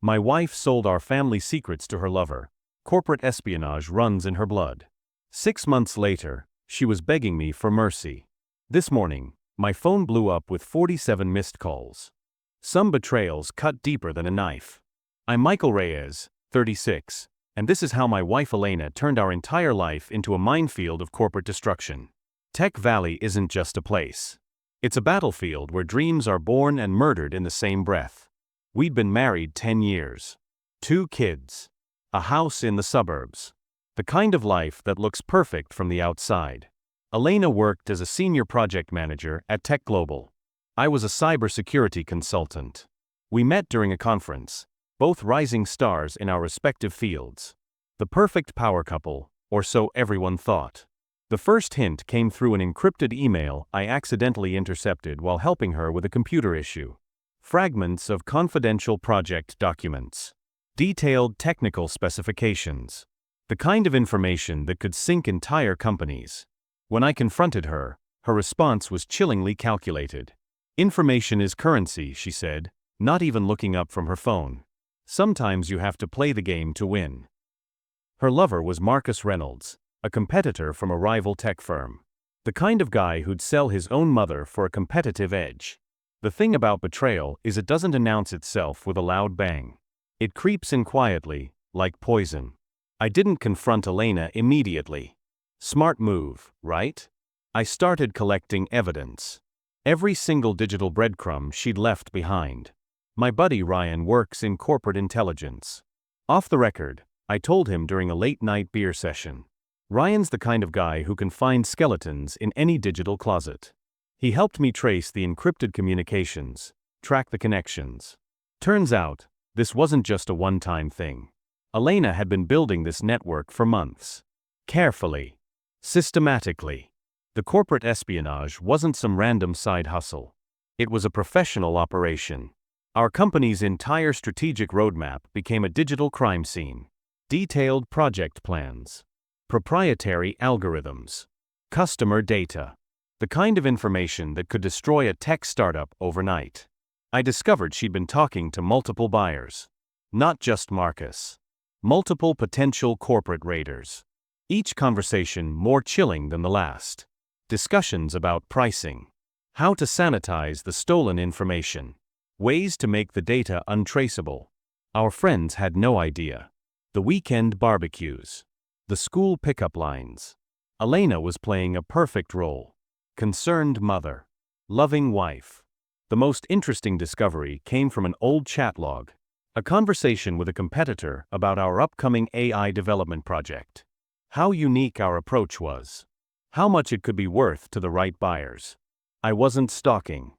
My wife sold our family secrets to her lover. Corporate espionage runs in her blood. 6 months later, she was begging me for mercy. This morning, my phone blew up with 47 missed calls. Some betrayals cut deeper than a knife. I'm Michael Reyes, 36, and this is how my wife Elena turned our entire life into a minefield of corporate destruction. Tech Valley isn't just a place. It's a battlefield where dreams are born and murdered in the same breath. We'd been married 10 years. 2 kids. A house in the suburbs. The kind of life that looks perfect from the outside. Elena worked as a senior project manager at Tech Global. I was a cybersecurity consultant. We met during a conference, both rising stars in our respective fields. The perfect power couple, or so everyone thought. The first hint came through an encrypted email I accidentally intercepted while helping her with a computer issue. Fragments of confidential project documents. Detailed technical specifications. The kind of information that could sink entire companies. When I confronted her, her response was chillingly calculated. Information is currency, she said, not even looking up from her phone. Sometimes you have to play the game to win. Her lover was Marcus Reynolds, a competitor from a rival tech firm. The kind of guy who'd sell his own mother for a competitive edge. The thing about betrayal is it doesn't announce itself with a loud bang. It creeps in quietly, like poison. I didn't confront Elena immediately. Smart move, right? I started collecting evidence. Every single digital breadcrumb she'd left behind. My buddy Ryan works in corporate intelligence. Off the record, I told him during a late-night beer session. Ryan's the kind of guy who can find skeletons in any digital closet. He helped me trace the encrypted communications, track the connections. Turns out, this wasn't just a one-time thing. Elena had been building this network for months. Carefully. Systematically. The corporate espionage wasn't some random side hustle. It was a professional operation. Our company's entire strategic roadmap became a digital crime scene. Detailed project plans. Proprietary algorithms. Customer data. The kind of information that could destroy a tech startup overnight. I discovered she'd been talking to multiple buyers. Not just Marcus. Multiple potential corporate raiders. Each conversation more chilling than the last. Discussions about pricing. How to sanitize the stolen information. Ways to make the data untraceable. Our friends had no idea. The weekend barbecues. The school pickup lines. Elena was playing a perfect role. Concerned mother. Loving wife. The most interesting discovery came from an old chat log. A conversation with a competitor about our upcoming AI development project. How unique our approach was. How much it could be worth to the right buyers. I wasn't stalking.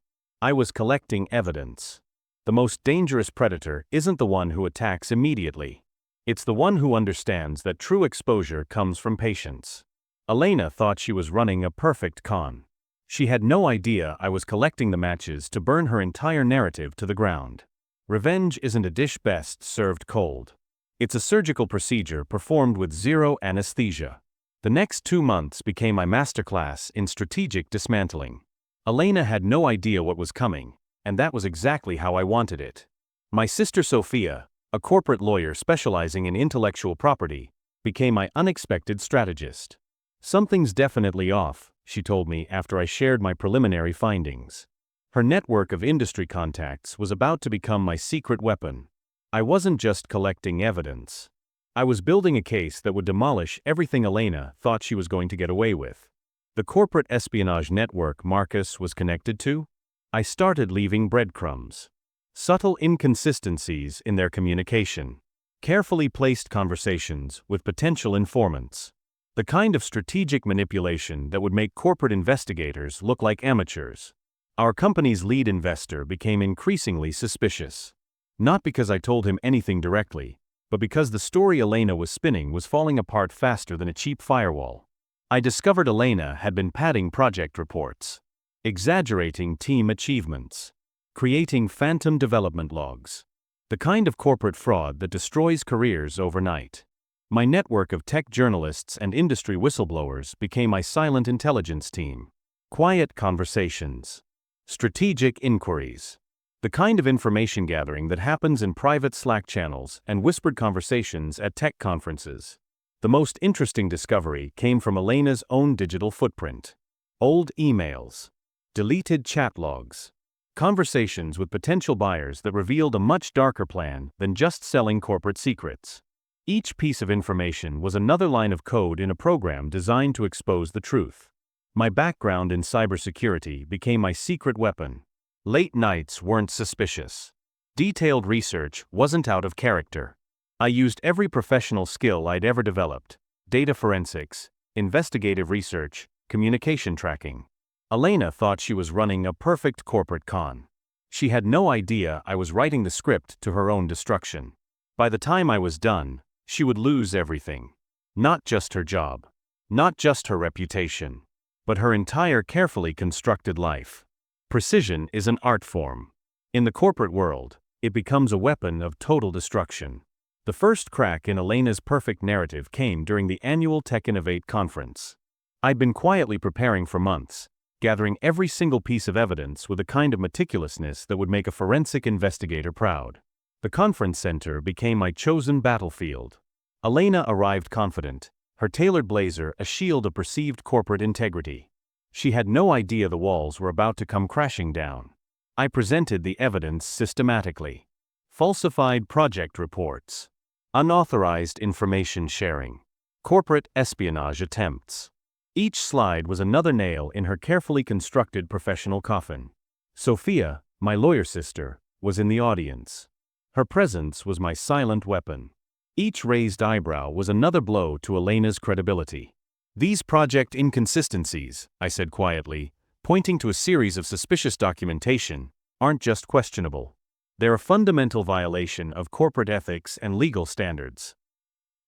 I was collecting evidence. The most dangerous predator isn't the one who attacks immediately. It's the one who understands that true exposure comes from patience. Elena thought she was running a perfect con. She had no idea I was collecting the matches to burn her entire narrative to the ground. Revenge isn't a dish best served cold. It's a surgical procedure performed with zero anesthesia. The next 2 months became my masterclass in strategic dismantling. Elena had no idea what was coming, and that was exactly how I wanted it. My sister Sophia, a corporate lawyer specializing in intellectual property, became my unexpected strategist. Something's definitely off, she told me after I shared my preliminary findings. Her network of industry contacts was about to become my secret weapon. I wasn't just collecting evidence. I was building a case that would demolish everything Elena thought she was going to get away with. The corporate espionage network Marcus was connected to? I started leaving breadcrumbs. Subtle inconsistencies in their communication. Carefully placed conversations with potential informants. The kind of strategic manipulation that would make corporate investigators look like amateurs. Our company's lead investor became increasingly suspicious. Not because I told him anything directly, but because the story Elena was spinning was falling apart faster than a cheap firewall. I discovered Elena had been padding project reports, exaggerating team achievements, creating phantom development logs. The kind of corporate fraud that destroys careers overnight. My network of tech journalists and industry whistleblowers became my silent intelligence team. Quiet conversations. Strategic inquiries. The kind of information gathering that happens in private Slack channels and whispered conversations at tech conferences. The most interesting discovery came from Elena's own digital footprint. Old emails, deleted chat logs, conversations with potential buyers that revealed a much darker plan than just selling corporate secrets. Each piece of information was another line of code in a program designed to expose the truth. My background in cybersecurity became my secret weapon. Late nights weren't suspicious. Detailed research wasn't out of character. I used every professional skill I'd ever developed: data forensics, investigative research, communication tracking. Elena thought she was running a perfect corporate con. She had no idea I was writing the script to her own destruction. By the time I was done, she would lose everything. Not just her job, not just her reputation, but her entire carefully constructed life. Precision is an art form. In the corporate world, it becomes a weapon of total destruction. The first crack in Elena's perfect narrative came during the annual Tech Innovate conference. I'd been quietly preparing for months, gathering every single piece of evidence with a kind of meticulousness that would make a forensic investigator proud. The conference center became my chosen battlefield. Elena arrived confident, her tailored blazer a shield of perceived corporate integrity. She had no idea the walls were about to come crashing down. I presented the evidence systematically. Falsified project reports, unauthorized information sharing, corporate espionage attempts. Each slide was another nail in her carefully constructed professional coffin. Sophia, my lawyer sister, was in the audience. Her presence was my silent weapon. Each raised eyebrow was another blow to Elena's credibility. "These project inconsistencies," I said quietly, pointing to a series of suspicious documentation, "aren't just questionable. They're a fundamental violation of corporate ethics and legal standards."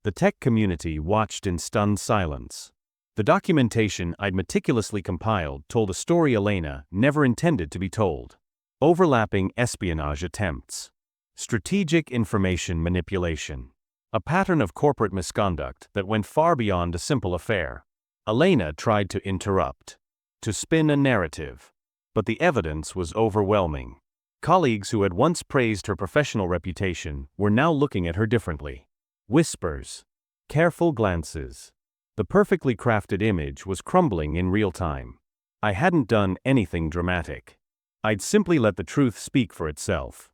The tech community watched in stunned silence. The documentation I'd meticulously compiled told a story Elena never intended to be told. Overlapping espionage attempts, strategic information manipulation, a pattern of corporate misconduct that went far beyond a simple affair. Elena tried to interrupt, to spin a narrative, but the evidence was overwhelming. Colleagues who had once praised her professional reputation were now looking at her differently. Whispers, careful glances. The perfectly crafted image was crumbling in real time. I hadn't done anything dramatic. I'd simply let the truth speak for itself.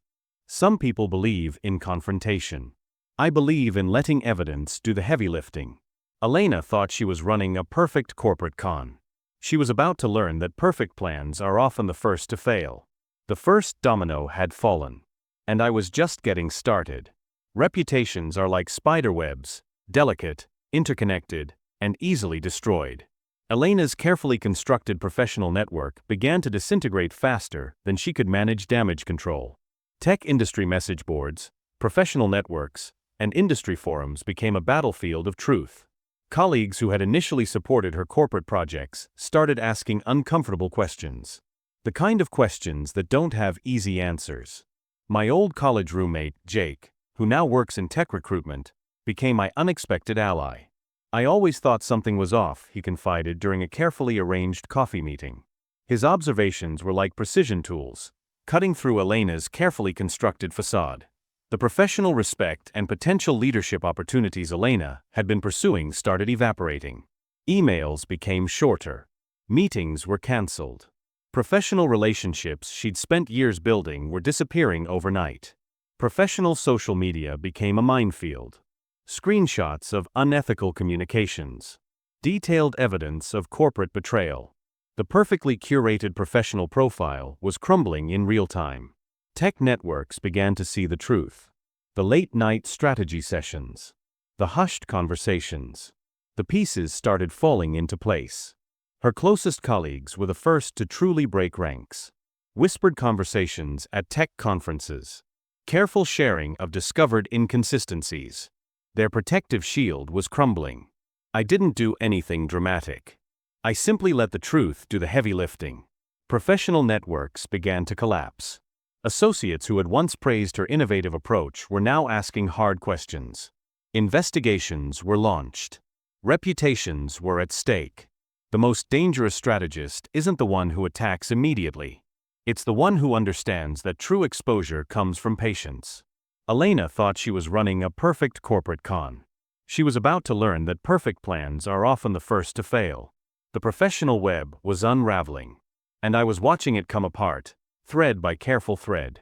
Some people believe in confrontation. I believe in letting evidence do the heavy lifting. Elena thought she was running a perfect corporate con. She was about to learn that perfect plans are often the first to fail. The first domino had fallen, and I was just getting started. Reputations are like spider webs, delicate, interconnected, and easily destroyed. Elena's carefully constructed professional network began to disintegrate faster than she could manage damage control. Tech industry message boards, professional networks, and industry forums became a battlefield of truth. Colleagues who had initially supported her corporate projects started asking uncomfortable questions. The kind of questions that don't have easy answers. My old college roommate, Jake, who now works in tech recruitment, became my unexpected ally. "I always thought something was off," he confided during a carefully arranged coffee meeting. His observations were like precision tools, cutting through Elena's carefully constructed facade. The professional respect and potential leadership opportunities Elena had been pursuing started evaporating. Emails became shorter. Meetings were cancelled. Professional relationships she'd spent years building were disappearing overnight. Professional social media became a minefield. Screenshots of unethical communications. Detailed evidence of corporate betrayal. The perfectly curated professional profile was crumbling in real time. Tech networks began to see the truth. The late-night strategy sessions. The hushed conversations. The pieces started falling into place. Her closest colleagues were the first to truly break ranks. Whispered conversations at tech conferences. Careful sharing of discovered inconsistencies. Their protective shield was crumbling. I didn't do anything dramatic. I simply let the truth do the heavy lifting. Professional networks began to collapse. Associates who had once praised her innovative approach were now asking hard questions. Investigations were launched. Reputations were at stake. The most dangerous strategist isn't the one who attacks immediately. It's the one who understands that true exposure comes from patience. Elena thought she was running a perfect corporate con. She was about to learn that perfect plans are often the first to fail. The professional web was unraveling. And I was watching it come apart, thread by careful thread.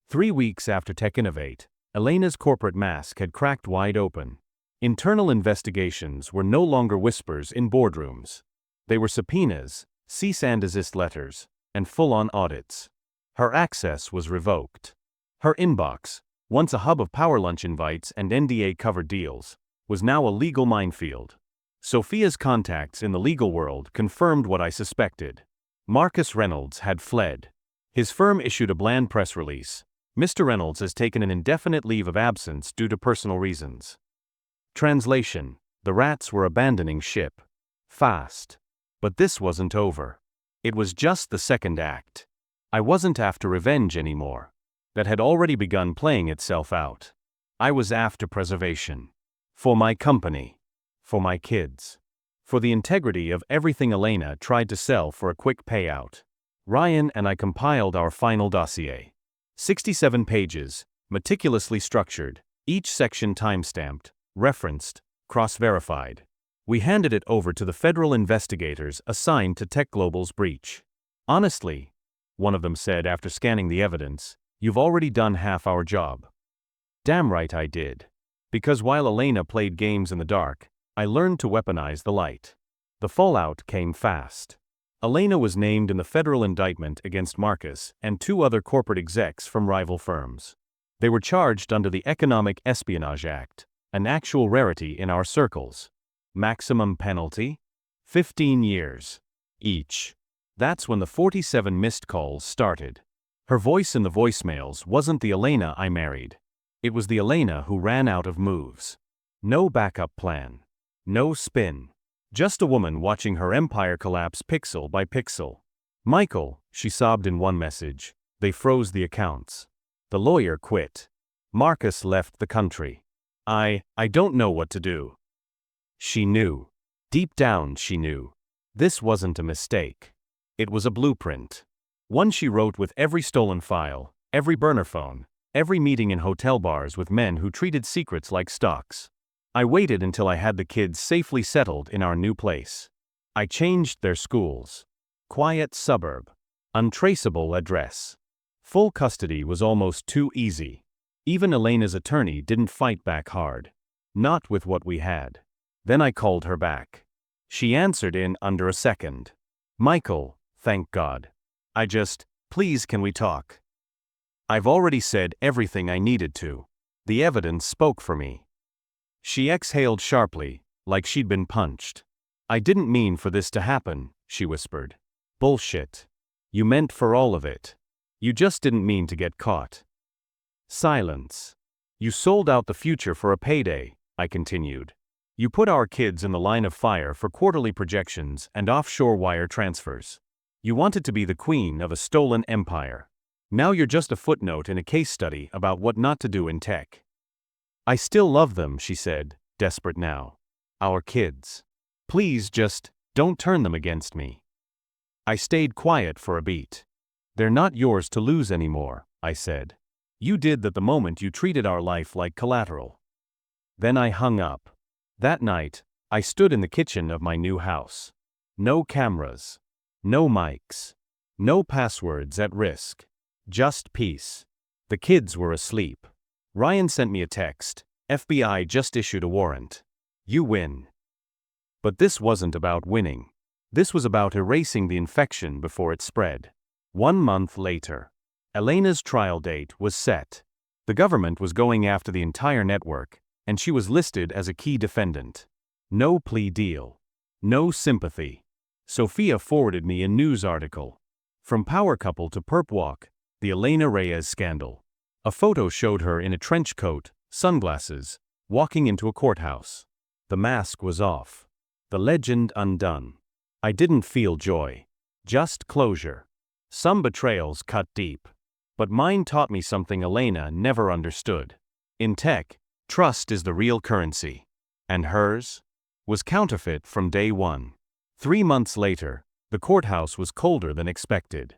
3 weeks after Tech Innovate, Elena's corporate mask had cracked wide open. Internal investigations were no longer whispers in boardrooms. They were subpoenas, cease and desist letters, and full-on audits. Her access was revoked. Her inbox, once a hub of power lunch invites and NDA-covered deals, was now a legal minefield. Sophia's contacts in the legal world confirmed what I suspected. Marcus Reynolds had fled. His firm issued a bland press release. Mr. Reynolds has taken an indefinite leave of absence due to personal reasons. Translation: the rats were abandoning ship. Fast. But this wasn't over. It was just the second act. I wasn't after revenge anymore. That had already begun playing itself out. I was after preservation. For my company. For my kids. For the integrity of everything Elena tried to sell for a quick payout. Ryan and I compiled our final dossier. 67 pages, meticulously structured, each section timestamped, referenced, cross-verified. We handed it over to the federal investigators assigned to Tech Global's breach. Honestly, one of them said after scanning the evidence, you've already done half our job. Damn right I did. Because while Elena played games in the dark, I learned to weaponize the light. The fallout came fast. Elena was named in the federal indictment against Marcus and 2 other corporate execs from rival firms. They were charged under the Economic Espionage Act, an actual rarity in our circles. Maximum penalty? 15 years. Each. That's when the 47 missed calls started. Her voice in the voicemails wasn't the Elena I married. It was the Elena who ran out of moves. No backup plan. No spin. Just a woman watching her empire collapse pixel by pixel. Michael, she sobbed in one message, they froze the accounts. The lawyer quit. Marcus left the country. I don't know what to do. She knew. Deep down she knew. This wasn't a mistake. It was a blueprint. One she wrote with every stolen file, every burner phone, every meeting in hotel bars with men who treated secrets like stocks. I waited until I had the kids safely settled in our new place. I changed their schools. Quiet suburb. Untraceable address. Full custody was almost too easy. Even Elena's attorney didn't fight back hard. Not with what we had. Then I called her back. She answered in under a second. Michael, thank God. Please can we talk? I've already said everything I needed to. The evidence spoke for me. She exhaled sharply, like she'd been punched. I didn't mean for this to happen, she whispered. Bullshit. You meant for all of it. You just didn't mean to get caught. Silence. You sold out the future for a payday, I continued. You put our kids in the line of fire for quarterly projections and offshore wire transfers. You wanted to be the queen of a stolen empire. Now you're just a footnote in a case study about what not to do in tech. I still love them, she said, desperate now. Our kids. Please just don't turn them against me. I stayed quiet for a beat. They're not yours to lose anymore, I said. You did that the moment you treated our life like collateral. Then I hung up. That night, I stood in the kitchen of my new house. No cameras. No mics. No passwords at risk. Just peace. The kids were asleep. Ryan sent me a text. FBI just issued a warrant. You win. But this wasn't about winning. This was about erasing the infection before it spread. 1 month later, Elena's trial date was set. The government was going after the entire network, and she was listed as a key defendant. No plea deal. No sympathy. Sophia forwarded me a news article. From power couple to perp walk, the Elena Reyes scandal. A photo showed her in a trench coat, sunglasses, walking into a courthouse. The mask was off. The legend undone. I didn't feel joy. Just closure. Some betrayals cut deep. But mine taught me something Elena never understood. In tech, trust is the real currency. And hers was counterfeit from day one. 3 months later, the courthouse was colder than expected.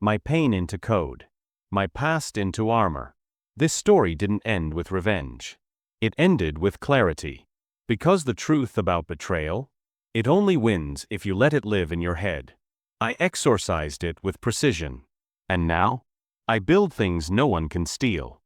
my pain into code, my past into armor. This story didn't end with revenge. It ended with clarity. Because the truth about betrayal, it only wins if you let it live in your head. I exorcised it with precision. And now, I build things no one can steal.